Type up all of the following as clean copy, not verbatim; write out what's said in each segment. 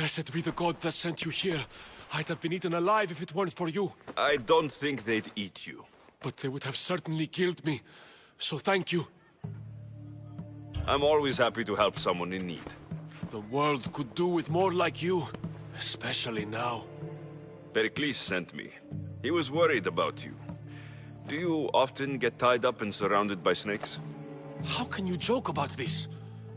Blessed be the god that sent you here. I'd have been eaten alive if it weren't for you. I don't think they'd eat you. But they would have certainly killed me. So thank you. I'm always happy to help someone in need. The world could do with more like you. Especially now. Pericles sent me. He was worried about you. Do you often get tied up and surrounded by snakes? How can you joke about this?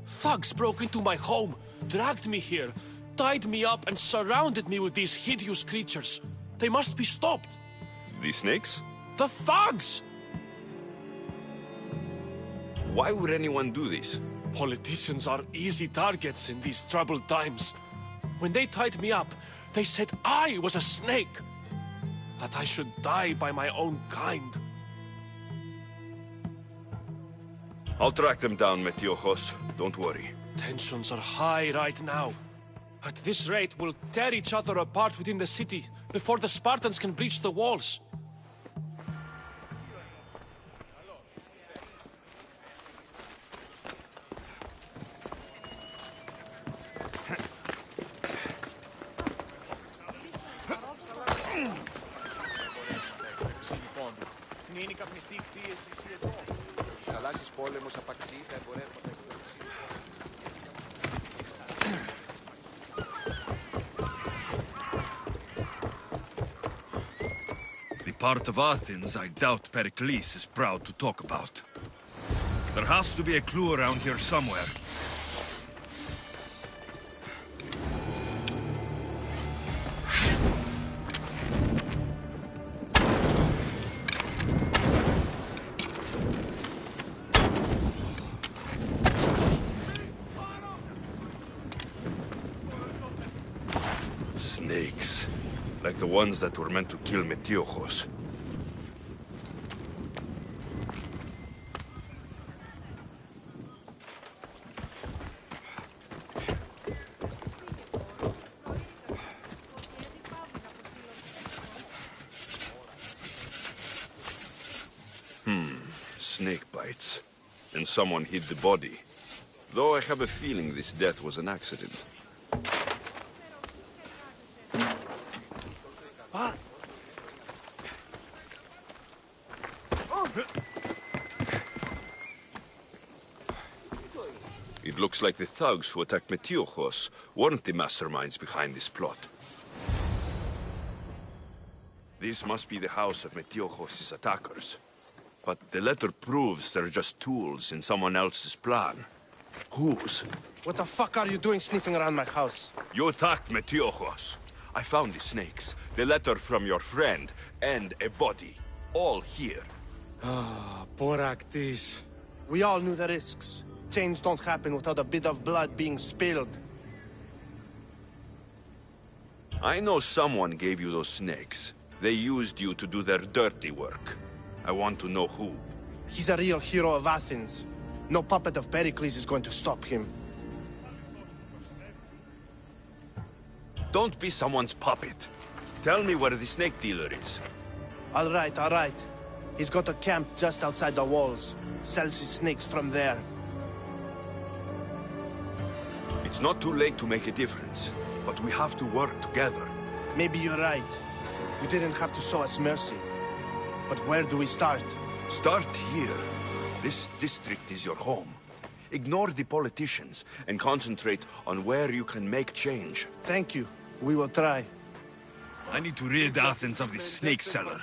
Thugs broke into my home, dragged me here, tied me up and surrounded me with these hideous creatures. They must be stopped. The snakes? The thugs! Why would anyone do this? Politicians are easy targets in these troubled times. When they tied me up, they said I was a snake. That I should die by my own kind. I'll track them down, Metiojos. Don't worry. Tensions are high right now. At this rate, we'll tear each other apart within the city before the Spartans can breach the walls. The part of Athens I doubt Pericles is proud to talk about. There has to be a clue around here somewhere. Snakes. Like the ones that were meant to kill Metiojos. Snake bites. And someone hid the body. Though I have a feeling this death was an accident. It looks like the thugs who attacked Metiojos weren't the masterminds behind this plot. This must be the house of Metiojos' attackers. But the letter proves they're just tools in someone else's plan. Whose? What the fuck are you doing sniffing around my house? You attacked Metiojos. I found the snakes, the letter from your friend, and a body. All here. Boraktis. We all knew the risks. Change don't happen without a bit of blood being spilled. I know someone gave you those snakes. They used you to do their dirty work. I want to know who. He's a real hero of Athens. No puppet of Pericles is going to stop him. Don't be someone's puppet. Tell me where the snake dealer is. All right. He's got a camp just outside the walls. Sells his snakes from there. It's not too late to make a difference, but we have to work together. Maybe you're right. You didn't have to show us mercy. But where do we start? Start here. This district is your home. Ignore the politicians and concentrate on where you can make change. Thank you. We will try. I need to rid Athens of this snake seller.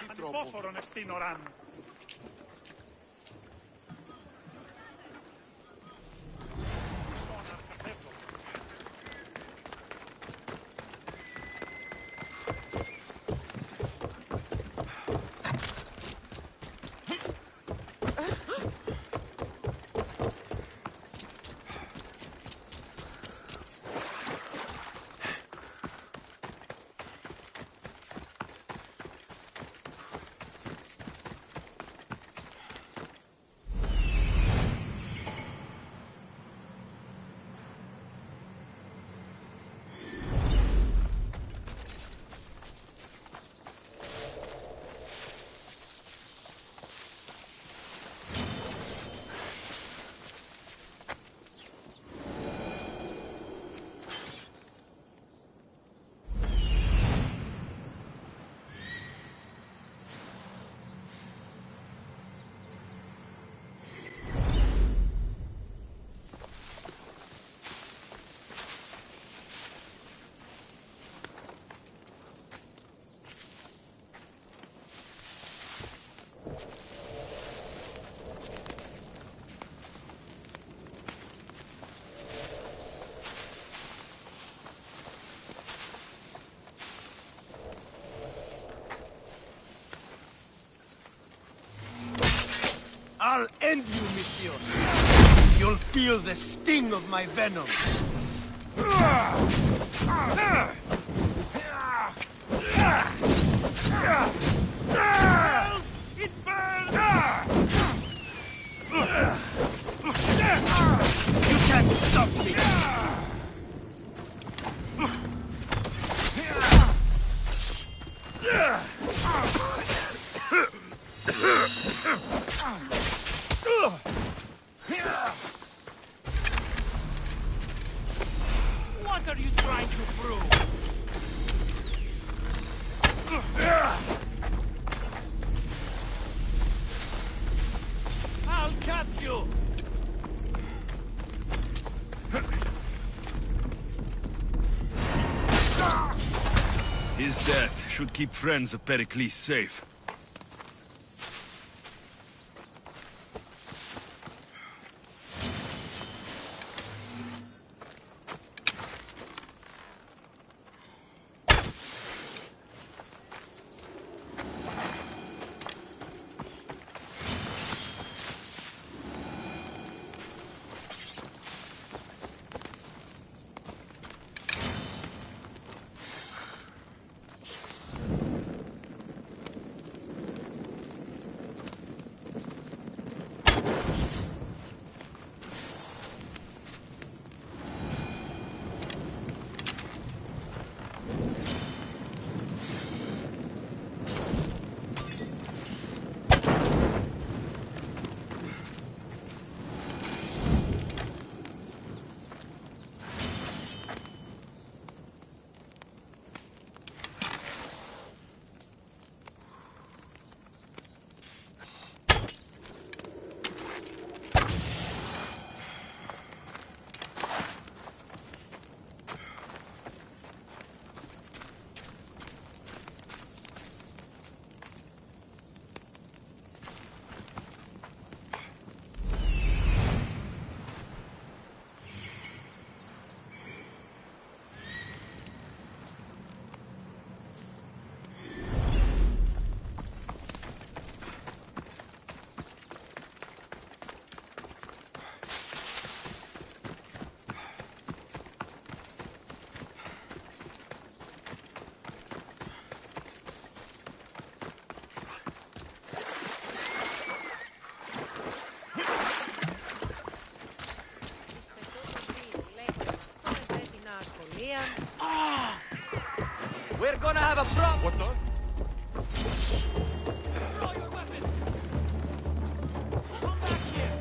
I'll end you, Misthios. You'll feel the sting of my venom. It burns! You can't stop me! What are you trying to prove? I'll catch you! His death should keep friends of Pericles safe. We're gonna have a problem. What the? Throw your weapon. Come back here.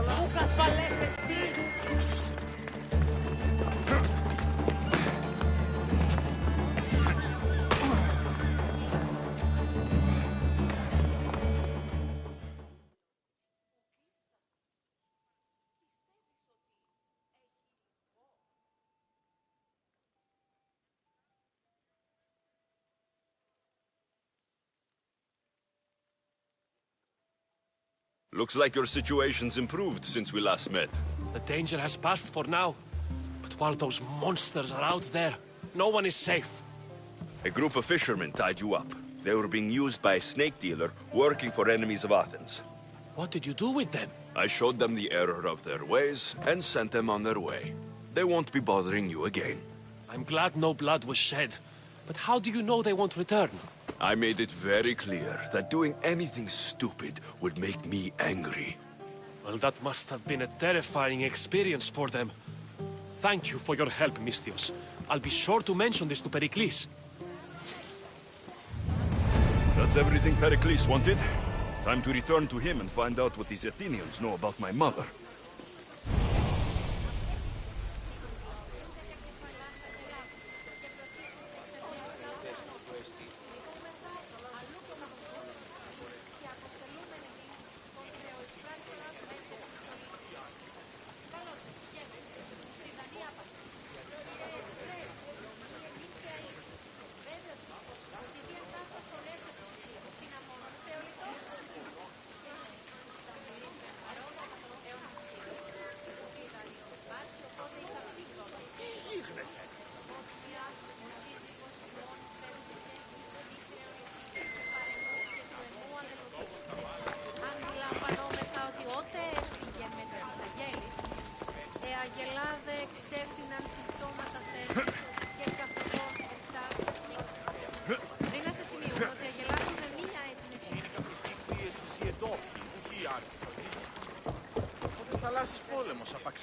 Lucas Valese, Steve. Looks like your situation's improved since we last met. The danger has passed for now. But while those monsters are out there, no one is safe. A group of fishermen tied you up. They were being used by a snake dealer working for enemies of Athens. What did you do with them? I showed them the error of their ways and sent them on their way. They won't be bothering you again. I'm glad no blood was shed. But how do you know they won't return? I made it very clear that doing anything stupid would make me angry. Well, that must have been a terrifying experience for them. Thank you for your help, Misthios. I'll be sure to mention this to Pericles. That's everything Pericles wanted. Time to return to him and find out what these Athenians know about my mother.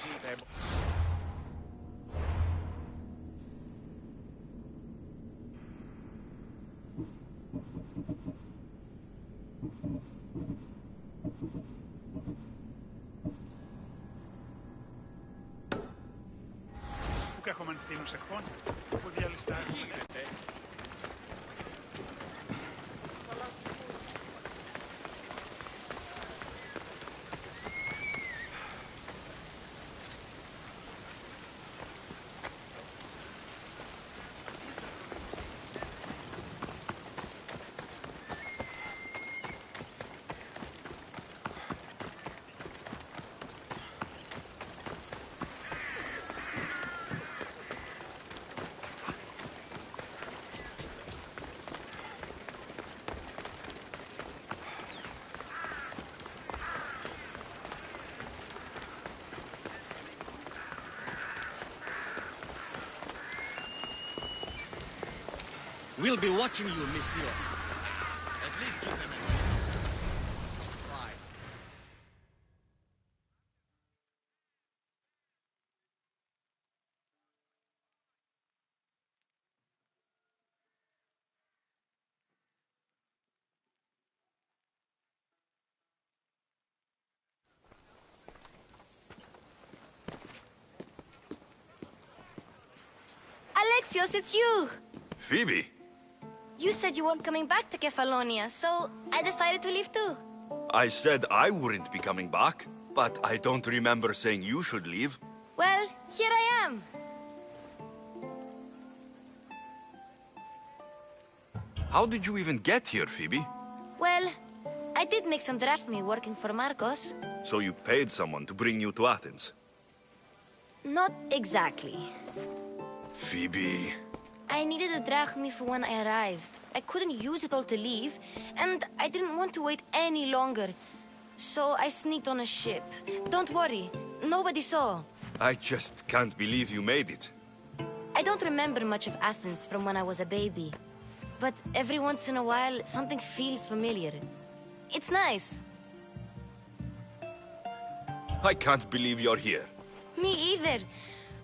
Που έχουμε ανθήνους εκπών, που διαλυστάρουμε. We'll be watching you, Miss Dios. At least give them a... Fine. Alexios, it's you! Phoebe? You said you weren't coming back to Kefalonia, so I decided to leave too. I said I wouldn't be coming back, but I don't remember saying you should leave. Well, here I am. How did you even get here, Phoebe? Well, I did make some drachmi working for Marcos. So you paid someone to bring you to Athens? Not exactly. Phoebe... I needed a drachmi for when I arrived. I couldn't use it all to leave, and I didn't want to wait any longer. So I sneaked on a ship. Don't worry, nobody saw. I just can't believe you made it. I don't remember much of Athens from when I was a baby. But every once in a while, something feels familiar. It's nice. I can't believe you're here. Me either.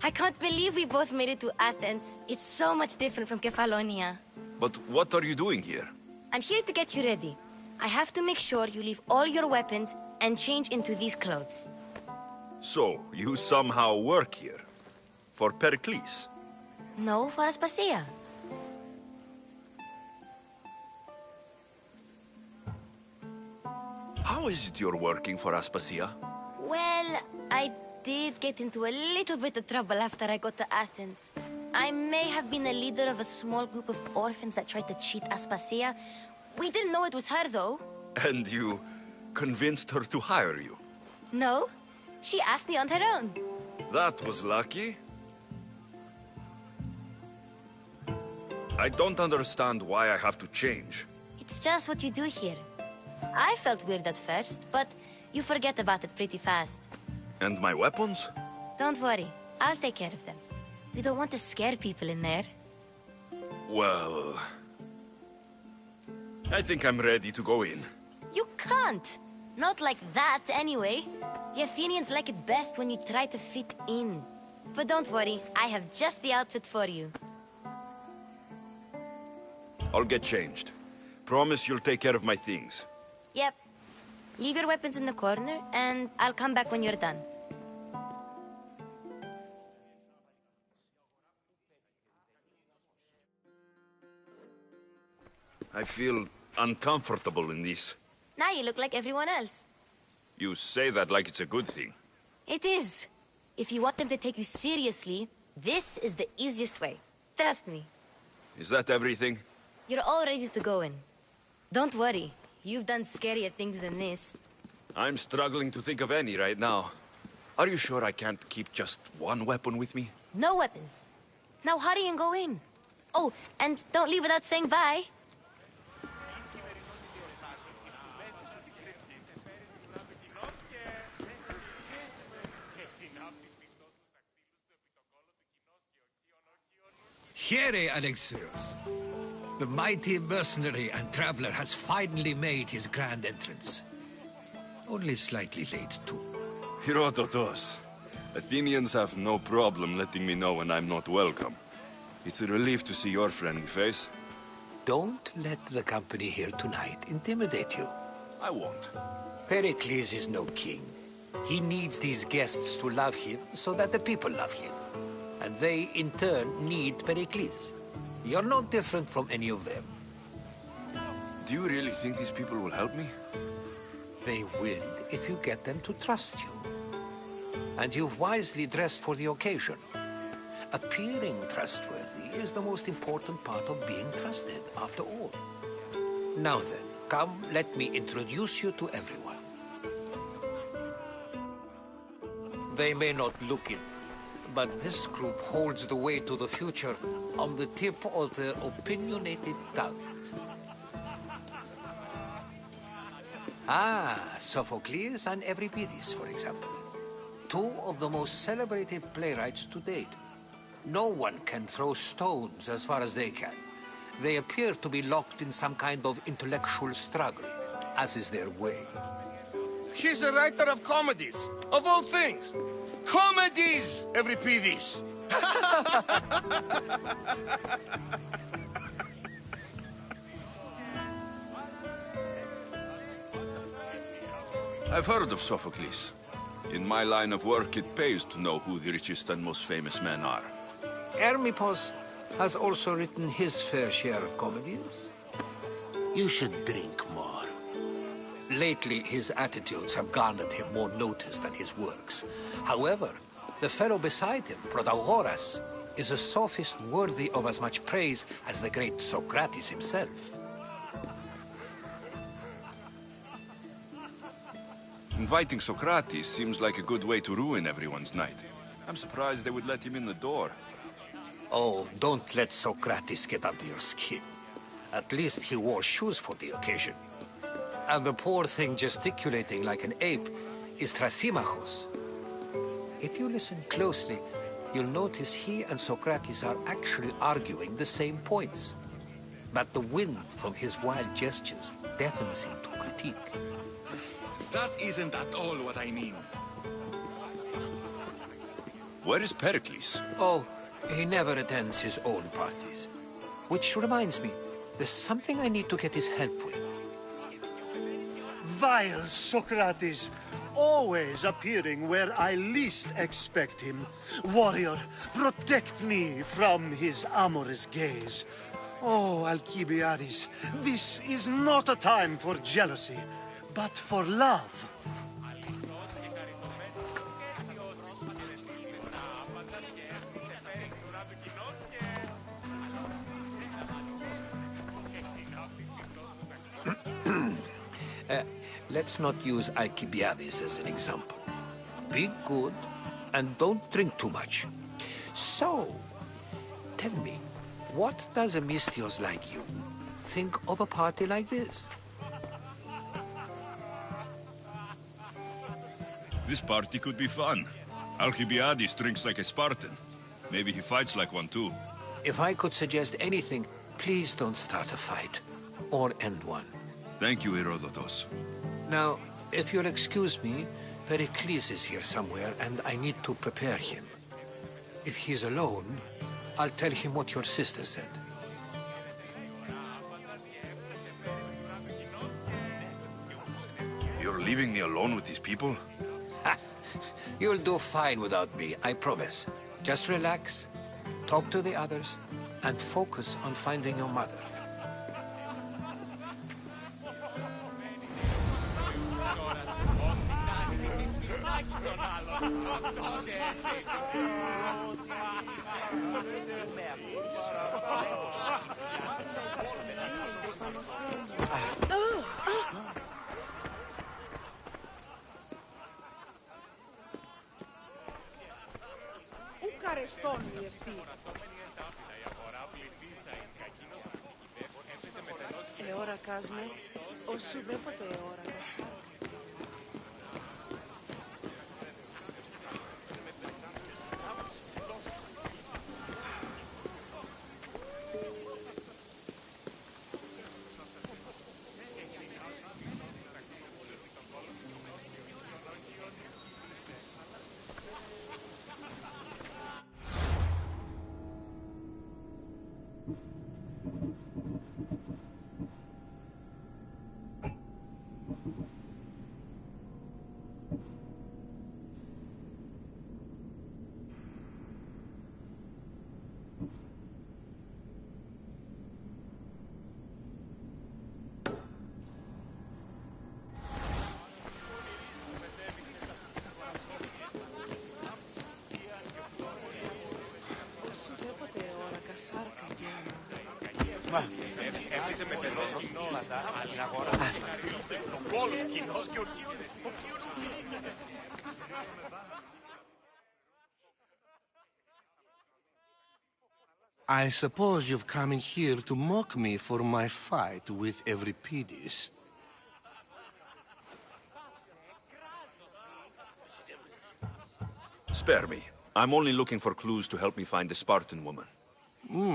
I can't believe we both made it to Athens. It's so much different from Kefalonia. But what are you doing here? I'm here to get you ready. I have to make sure you leave all your weapons and change into these clothes. So, you somehow work here? For Pericles? No, for Aspasia. How is it you're working for Aspasia? Well, I did get into a little bit of trouble after I got to Athens. I may have been the leader of a small group of orphans that tried to cheat Aspasia. We didn't know it was her, though. And you convinced her to hire you? No, she asked me on her own. That was lucky. I don't understand why I have to change. It's just what you do here. I felt weird at first, but you forget about it pretty fast. And my weapons? Don't worry, I'll take care of them. You don't want to scare people in there. Well... I think I'm ready to go in. You can't! Not like that, anyway. The Athenians like it best when you try to fit in. But don't worry, I have just the outfit for you. I'll get changed. Promise you'll take care of my things. Yep. Leave your weapons in the corner, and I'll come back when you're done. I feel uncomfortable in this. Now you look like everyone else. You say that like it's a good thing. It is. If you want them to take you seriously, this is the easiest way. Trust me. Is that everything? You're all ready to go in. Don't worry. You've done scarier things than this. I'm struggling to think of any right now. Are you sure I can't keep just one weapon with me? No weapons. Now hurry and go in. Oh, and don't leave without saying bye. Here, Alexios. The mighty mercenary and traveler has finally made his grand entrance. Only slightly late, too. Herodotos, Athenians have no problem letting me know when I'm not welcome. It's a relief to see your friendly face. Don't let the company here tonight intimidate you. I won't. Pericles is no king. He needs these guests to love him so that the people love him. And they, in turn, need Pericles. You're no different from any of them. Do you really think these people will help me? They will if you get them to trust you. And you've wisely dressed for the occasion. Appearing trustworthy is the most important part of being trusted, after all. Now then, come, let me introduce you to everyone. They may not look it, but this group holds the way to the future on the tip of their opinionated tongues. Ah, Sophocles and Euripides, for example. Two of the most celebrated playwrights to date. No one can throw stones as far as they can. They appear to be locked in some kind of intellectual struggle, as is their way. He's a writer of comedies, of all things. Comedies, Euripides. I've heard of Sophocles. In my line of work, it pays to know who the richest and most famous men are. Hermippos has also written his fair share of comedies. You should drink more. Lately, his attitudes have garnered him more notice than his works. However, the fellow beside him, Protagoras, is a sophist worthy of as much praise as the great Socrates himself. Inviting Socrates seems like a good way to ruin everyone's night. I'm surprised they would let him in the door. Oh, don't let Socrates get under your skin. At least he wore shoes for the occasion. And the poor thing gesticulating like an ape is Thrasymachos. If you listen closely, you'll notice he and Socrates are actually arguing the same points. But the wind from his wild gestures deafens him to critique. That isn't at all what I mean. Where is Pericles? Oh, he never attends his own parties. Which reminds me, there's something I need to get his help with. Vile Socrates, always appearing where I least expect him. Warrior, protect me from his amorous gaze. Oh, Alcibiades, this is not a time for jealousy, but for love. Let's not use Alcibiades as an example. Be good, and don't drink too much. So, tell me, what does a Misthios like you think of a party like this? This party could be fun. Alcibiades drinks like a Spartan. Maybe he fights like one too. If I could suggest anything, please don't start a fight, or end one. Thank you, Herodotus. Now, if you'll excuse me, Pericles is here somewhere, and I need to prepare him. If he's alone, I'll tell him what your sister said. You're leaving me alone with these people? You'll do fine without me, I promise. Just relax, talk to the others, and focus on finding your mother. I suppose you've come in here to mock me for my fight with Euripides. Spare me. I'm only looking for clues to help me find the Spartan woman.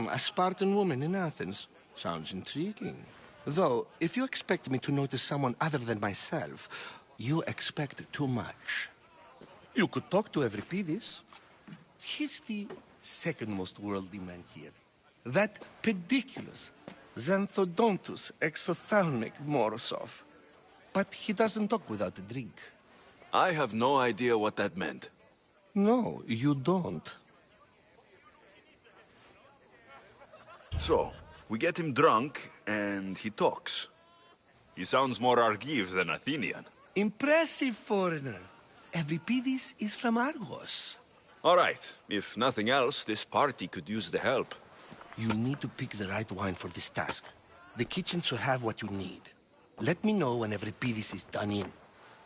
A Spartan woman in Athens. Sounds intriguing. Though, if you expect me to notice someone other than myself, you expect too much. You could talk to Euripides. He's the second most worldly man here. That pediculous, xanthodontus exophthalmic Morosov. But he doesn't talk without a drink. I have no idea what that meant. No, you don't. So, we get him drunk, and he talks. He sounds more Argive than Athenian. Impressive foreigner. Euripides is from Argos. All right. If nothing else, this party could use the help. You need to pick the right wine for this task. The kitchen should have what you need. Let me know when Euripides is done in,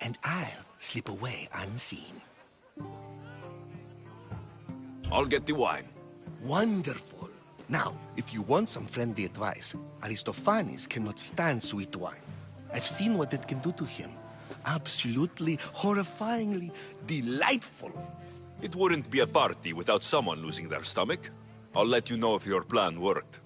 and I'll slip away unseen. I'll get the wine. Wonderful. Now, if you want some friendly advice, Aristophanes cannot stand sweet wine. I've seen what it can do to him. Absolutely, horrifyingly delightful. It wouldn't be a party without someone losing their stomach. I'll let you know if your plan worked.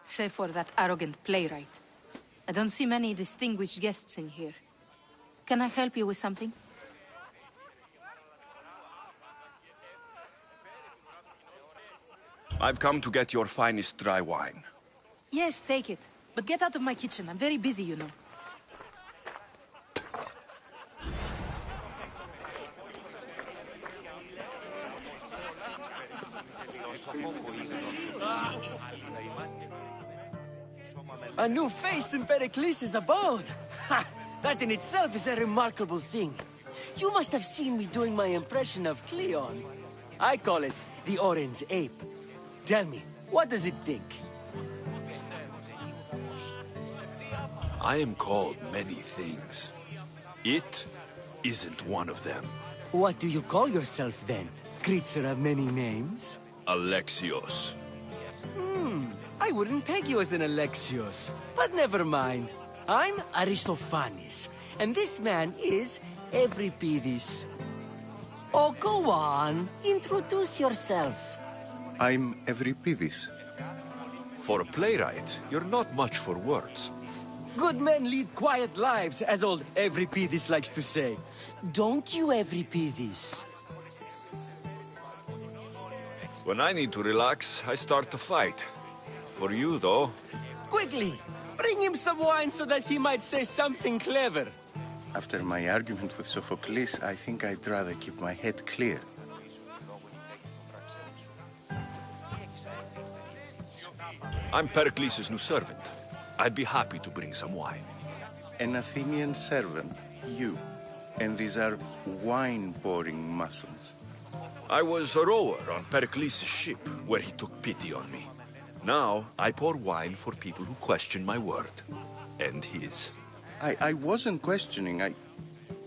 Save for that arrogant playwright. I don't see many distinguished guests in here. Can I help you with something? I've come to get your finest dry wine. Yes, take it. But get out of my kitchen. I'm very busy, you know. A new face in Pericles' abode! Ha! That in itself is a remarkable thing. You must have seen me doing my impression of Cleon. I call it the Orange Ape. Tell me, what does it think? I am called many things. It isn't one of them. What do you call yourself then? Creature of many names? Alexios. I wouldn't peg you as an Alexios, but never mind. I'm Aristophanes, and this man is Euripides. Oh, go on. Introduce yourself. I'm Euripides. For a playwright, you're not much for words. Good men lead quiet lives, as old Euripides likes to say. Don't you, Euripides? When I need to relax, I start to fight. For you, though... Quickly! Bring him some wine so that he might say something clever. After my argument with Sophocles, I think I'd rather keep my head clear. I'm Pericles' new servant. I'd be happy to bring some wine. An Athenian servant, you. And these are wine-pouring muscles. I was a rower on Pericles' ship, where he took pity on me. Now, I pour wine for people who question my word. And his. I wasn't questioning,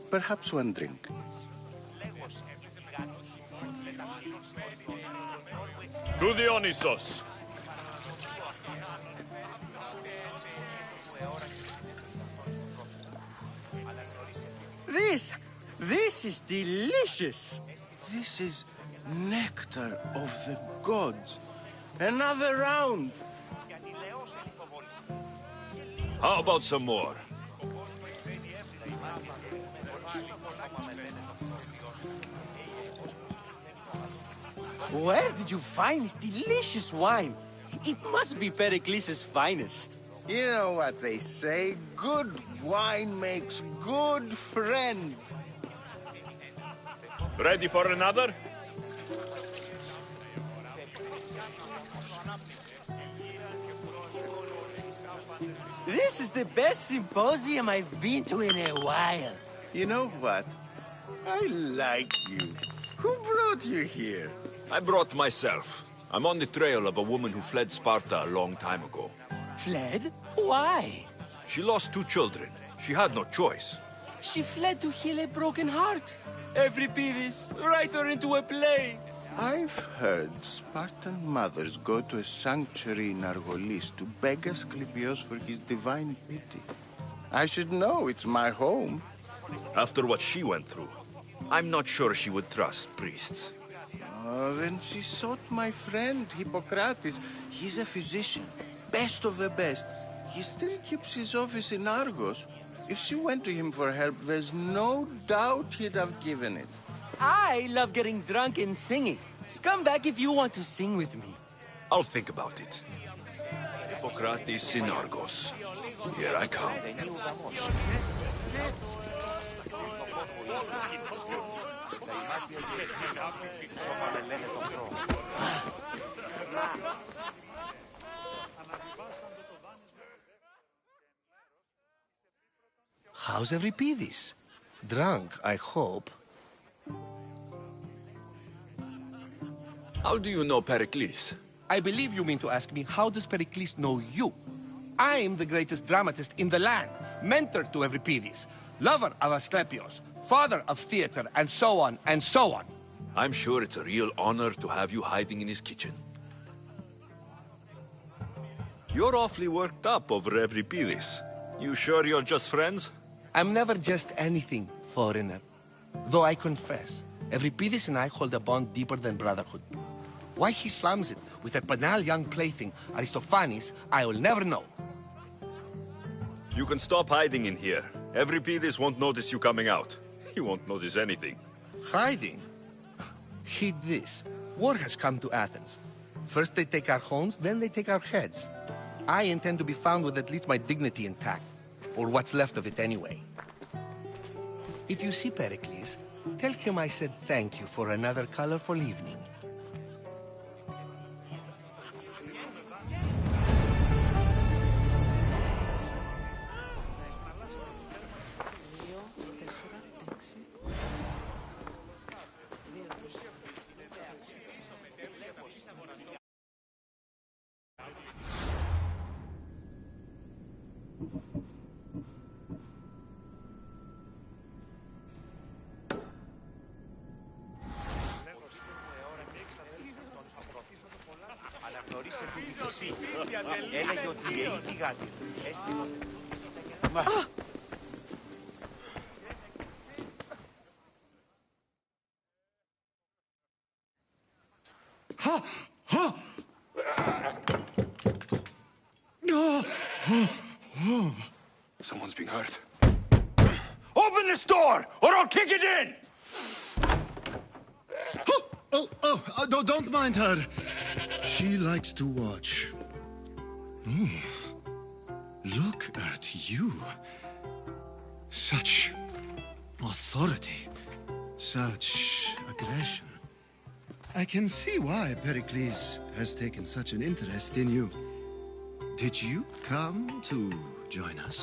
Perhaps one drink. To Dionysos! This is delicious! This is nectar of the gods. Another round! How about some more? Where did you find this delicious wine? It must be Pericles' finest. You know what they say, good wine makes good friends. Ready for another? This is the best symposium I've been to in a while. You know what? I like you. Who brought you here? I brought myself. I'm on the trail of a woman who fled Sparta a long time ago. Fled? Why? She lost 2 children. She had no choice. She fled to heal a broken heart. Euripides, write her into a play. I've heard Spartan mothers go to a sanctuary in Argolis to beg Asclepios for his divine pity. I should know, it's my home. After what she went through, I'm not sure she would trust priests. Oh, then she sought my friend, Hippocrates. He's a physician, best of the best. He still keeps his office in Argos. If she went to him for help, there's no doubt he'd have given it. I love getting drunk and singing. Come back if you want to sing with me. I'll think about it. Hippocrates in Argos. Here I come. How's Euripides? Drunk, I hope. How do you know Pericles? I believe you mean to ask me, how does Pericles know you? I'm the greatest dramatist in the land, mentor to Euripides, lover of Asclepios, father of theater, and so on, and so on. I'm sure it's a real honor to have you hiding in his kitchen. You're awfully worked up over Euripides. You sure you're just friends? I'm never just anything, foreigner. Though I confess, Euripides and I hold a bond deeper than brotherhood. Why he slams it with a banal young plaything, Aristophanes, I will never know. You can stop hiding in here. Euripides won't notice you coming out. He won't notice anything. Hiding? Heed this. War has come to Athens. First they take our homes, then they take our heads. I intend to be found with at least my dignity intact. Or what's left of it anyway. If you see Pericles, tell him I said thank you for another colorful evening. Έλεγε ότι η θυγάτη έστειλε. Someone's being hurt. Open this door, or I'll kick it in! Don't mind her. She likes to watch. Oh, look at you. Such authority. Such aggression. I can see why Pericles has taken such an interest in you. Did you come to join us?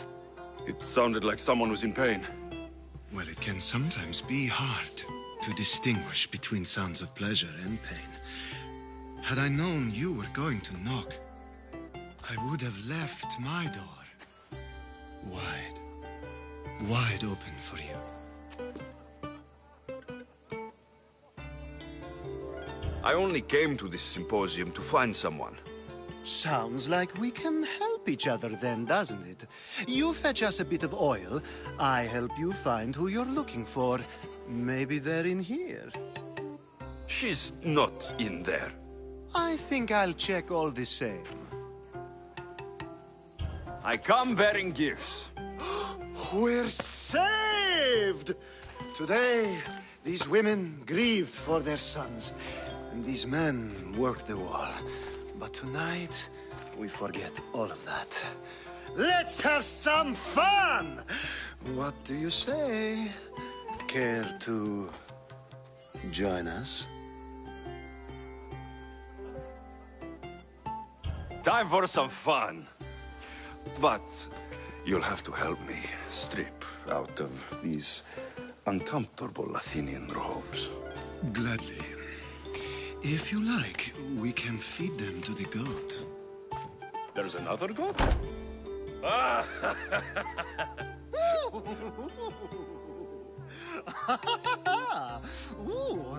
It sounded like someone was in pain. Well, it can sometimes be hard to distinguish between sounds of pleasure and pain. Had I known you were going to knock, I would have left my door wide open for you. I only came to this symposium to find someone. Sounds like we can help each other then, doesn't it? You fetch us a bit of oil, I help you find who you're looking for. Maybe they're in here. She's not in there. I think I'll check all the same. I come bearing gifts. We're saved! Today, these women grieved for their sons, and these men worked the wall. But tonight, we forget all of that. Let's have some fun! What do you say? Care to join us? Time for some fun. But you'll have to help me strip out of these uncomfortable Athenian robes. Gladly. If you like, we can feed them to the goat. There's another goat? Ooh.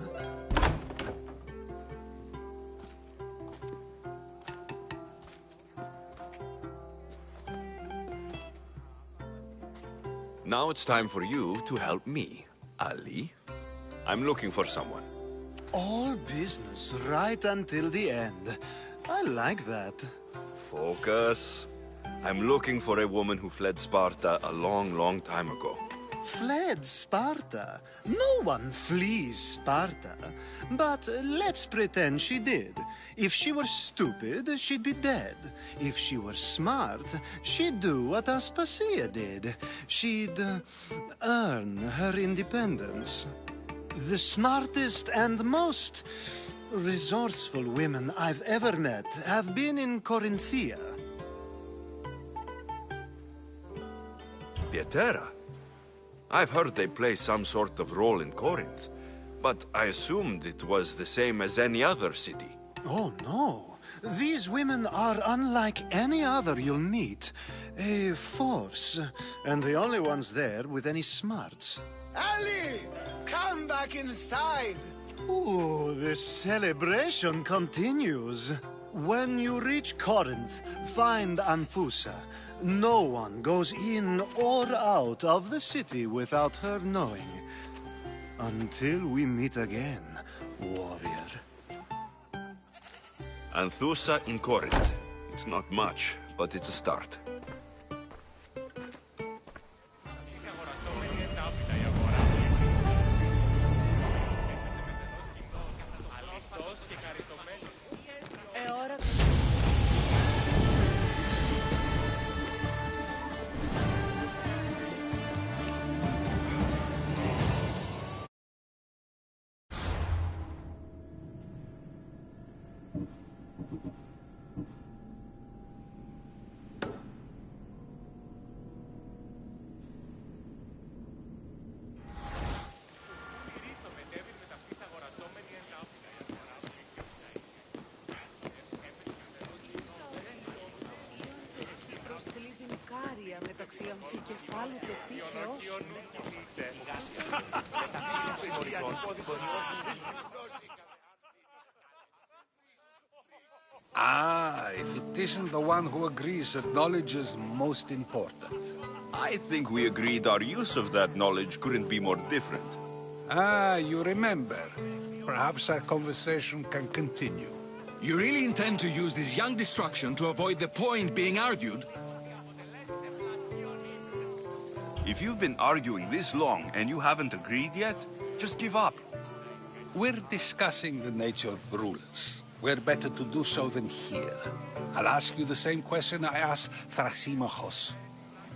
Now it's time for you to help me, Ali. I'm looking for someone. All business right until the end. I like that. Focus. I'm looking for a woman who fled Sparta a long, long time ago. Fled Sparta? No one flees Sparta. But let's pretend she did. If she were stupid, she'd be dead. If she were smart, she'd do what Aspasia did. She'd earn her independence. The smartest and most resourceful women I've ever met have been in Corinthia. Pietera? I've heard they play some sort of role in Corinth, but I assumed it was the same as any other city. Oh, no. These women are unlike any other you'll meet. A force, and the only ones there with any smarts. Ali! Come back inside! Ooh, the celebration continues. When you reach Corinth, find Anthusa. No one goes in or out of the city without her knowing. Until we meet again, warrior. Anthusa in Corinth. It's not much, but it's a start. Ah, if it isn't the one who agrees that knowledge is most important. I think we agreed our use of that knowledge couldn't be more different. Ah, you remember. Perhaps our conversation can continue. You really intend to use this young destruction to avoid the point being argued? If you've been arguing this long and you haven't agreed yet, just give up. We're discussing the nature of rules. Where better to do so than here? I'll ask you the same question I asked Thrasymachos.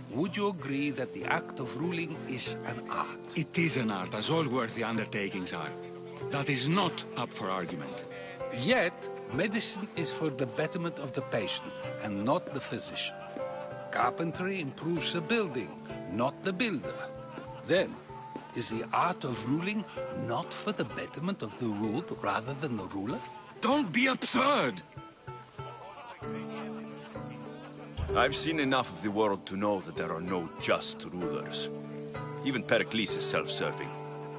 Would you agree that the act of ruling is an art? It is an art, as all worthy undertakings are. That is not up for argument. Yet, medicine is for the betterment of the patient, and not the physician. Carpentry improves the building, not the builder. Then, is the art of ruling not for the betterment of the ruled rather than the ruler? Don't be absurd! I've seen enough of the world to know that there are no just rulers. Even Pericles is self-serving.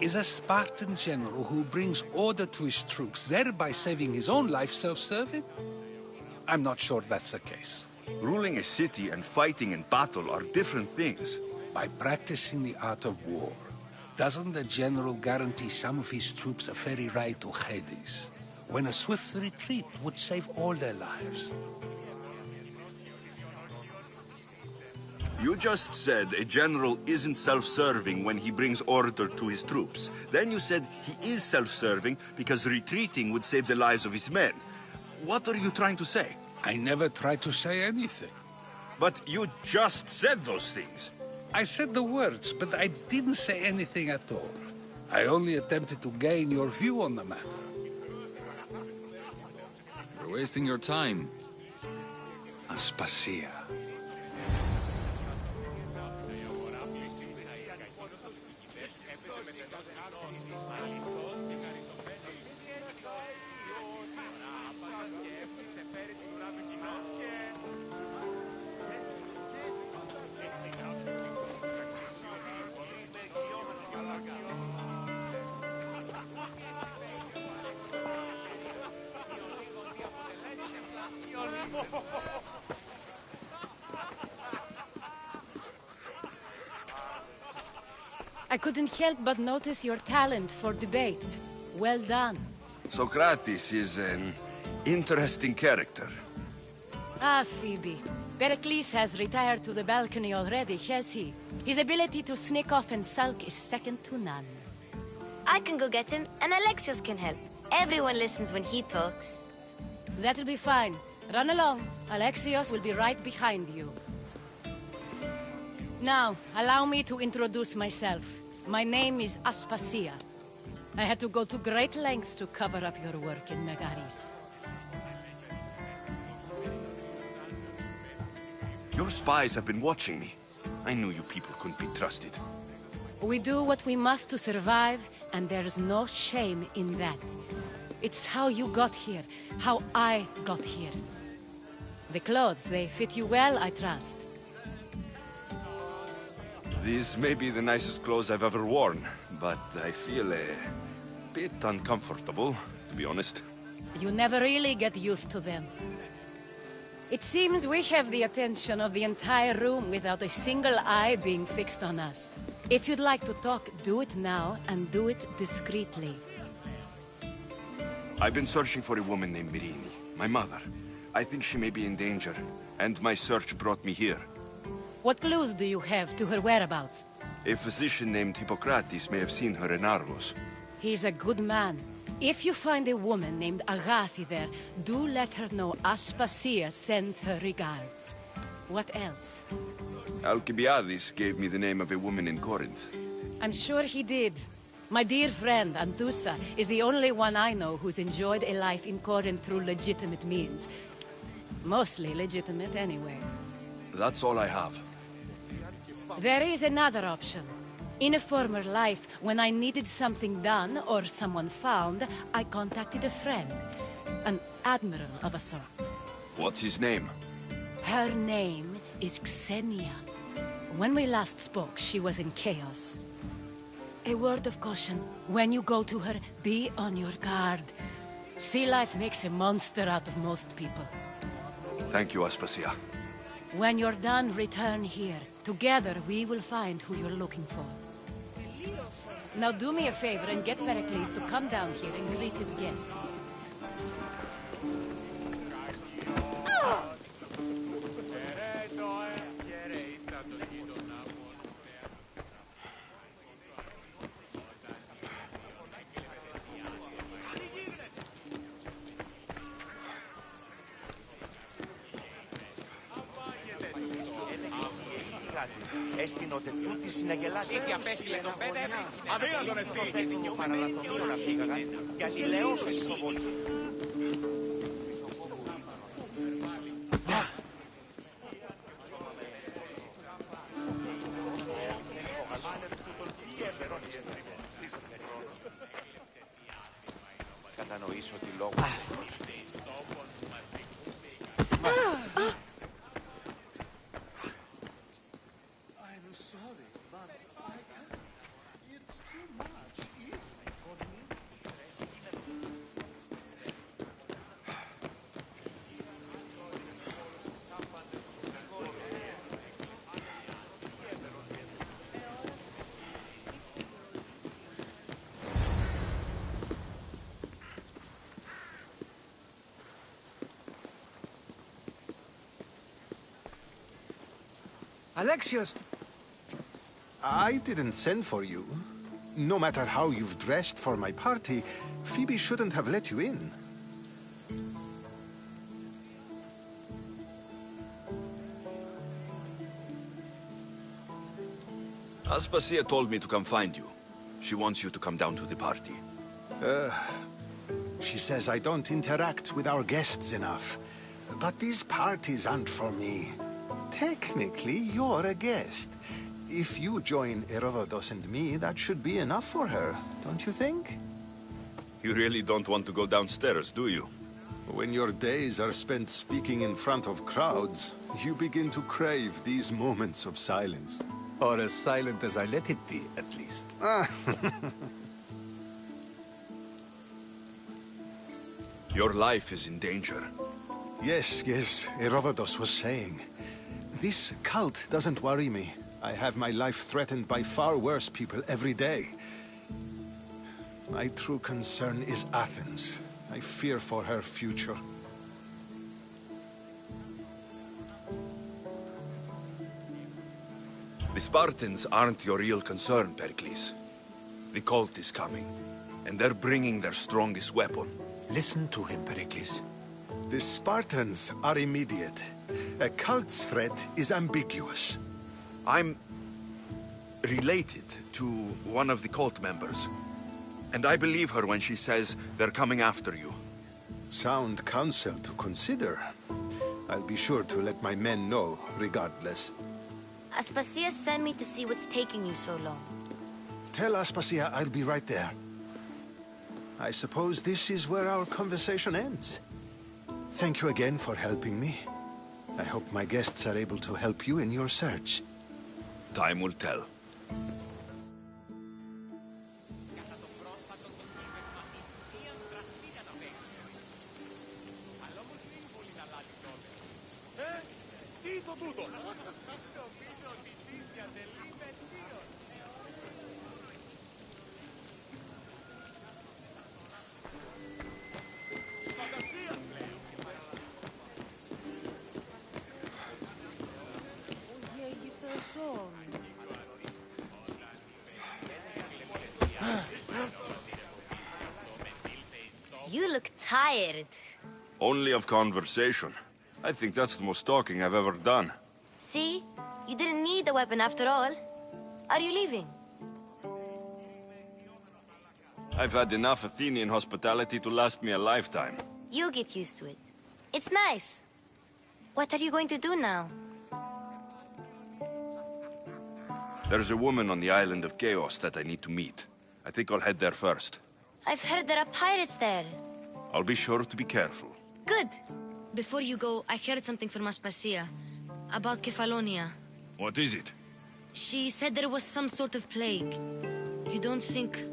Is a Spartan general who brings order to his troops, thereby saving his own life, self-serving? I'm not sure that's the case. Ruling a city and fighting in battle are different things. By practicing the art of war, doesn't the general guarantee some of his troops a ferry ride to Hades, when a swift retreat would save all their lives? You just said a general isn't self-serving when he brings order to his troops. Then you said he is self-serving because retreating would save the lives of his men. What are you trying to say? I never tried to say anything. But you just said those things. I said the words, but I didn't say anything at all. I only attempted to gain your view on the matter. You're wasting your time. Aspasia. I couldn't help but notice your talent for debate. Well done. Socrates is an interesting character. Ah, Phoebe. Pericles has retired to the balcony already, has he? His ability to sneak off and sulk is second to none. I can go get him, and Alexios can help. Everyone listens when he talks. That'll be fine. Run along. Alexios will be right behind you. Now, allow me to introduce myself. My name is Aspasia. I had to go to great lengths to cover up your work in Megaris. Your spies have been watching me. I knew you people couldn't be trusted. We do what we must to survive, and there's no shame in that. It's how you got here, how I got here. The clothes, they fit you well, I trust. These may be the nicest clothes I've ever worn, but I feel a bit uncomfortable, to be honest. You never really get used to them. It seems we have the attention of the entire room without a single eye being fixed on us. If you'd like to talk, do it now, and do it discreetly. I've been searching for a woman named Mirini, my mother. I think she may be in danger, and my search brought me here. What clues do you have to her whereabouts? A physician named Hippocrates may have seen her in Argos. He's a good man. If you find a woman named Agathi there, do let her know Aspasia sends her regards. What else? Alcibiades gave me the name of a woman in Corinth. I'm sure he did. My dear friend, Anthusa, is the only one I know who's enjoyed a life in Corinth through legitimate means. Mostly legitimate, anyway. That's all I have. There is another option. In a former life, when I needed something done or someone found, I contacted a friend. An admiral of a sort. What's his name? Her name is Xenia. When we last spoke, she was in chaos. A word of caution. When you go to her, be on your guard. Sea life makes a monster out of most people. Thank you, Aspasia. When you're done, return here. Together, we will find who you're looking for. Now do me a favor and get Pericles to come down here and greet his guests. Έστεινε ο τετούτης συναγελάσει. Τι απέστειλε τον πέδε, αδύνατον εστί. Παραλατωμένο να φύγαγαν, γιατί λεός εξοβόλησε. Κατανοήσω τη λόγο. Alexios! I didn't send for you. No matter how you've dressed for my party, Phoebe shouldn't have let you in. Aspasia told me to come find you. She wants you to come down to the party. She says I don't interact with our guests enough. But these parties aren't for me. Technically, you're a guest. If you join Herodotus and me, that should be enough for her, don't you think? You really don't want to go downstairs, do you? When your days are spent speaking in front of crowds, you begin to crave these moments of silence. Or as silent as I let it be, at least. Your life is in danger. Yes, Herodotus was saying. This cult doesn't worry me. I have my life threatened by far worse people every day. My true concern is Athens. I fear for her future. The Spartans aren't your real concern, Pericles. The cult is coming, and they're bringing their strongest weapon. Listen to him, Pericles. The Spartans are immediate. A cult's threat is ambiguous. I'm related to one of the cult members, and I believe her when she says they're coming after you. Sound counsel to consider. I'll be sure to let my men know, regardless. Aspasia sent me to see what's taking you so long. Tell Aspasia I'll be right there. I suppose this is where our conversation ends. Thank you again for helping me. I hope my guests are able to help you in your search. Time will tell. You look tired. Only of conversation. I think that's the most talking I've ever done. See? You didn't need the weapon after all. Are you leaving? I've had enough Athenian hospitality to last me a lifetime. You'll get used to it. It's nice. What are you going to do now? There's a woman on the island of Chaos that I need to meet. I think I'll head there first. I've heard there are pirates there. I'll be sure to be careful. Good. Before you go, I heard something from Aspasia. About Kefalonia. What is it? She said there was some sort of plague. You don't think...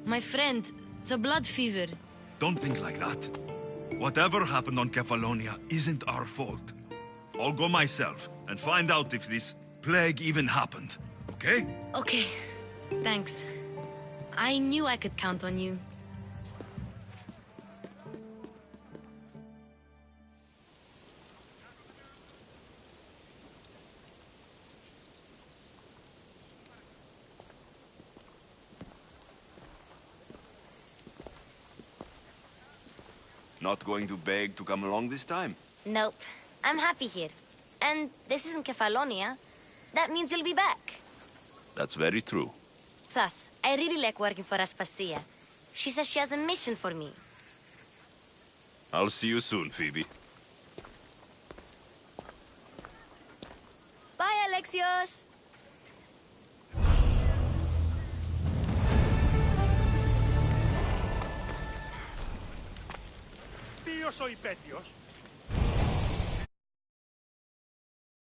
My friend, the blood fever. Don't think like that. Whatever happened on Kefalonia isn't our fault. I'll go myself and find out if this plague even happened, okay? Okay. Thanks. I knew I could count on you. Not going to beg to come along this time? Nope. I'm happy here. And this isn't Kefalonia. That means you'll be back. That's very true. Plus, I really like working for Aspasia. She says she has a mission for me. I'll see you soon, Phoebe. Bye, Alexios! Ποιος ο υπέτειος?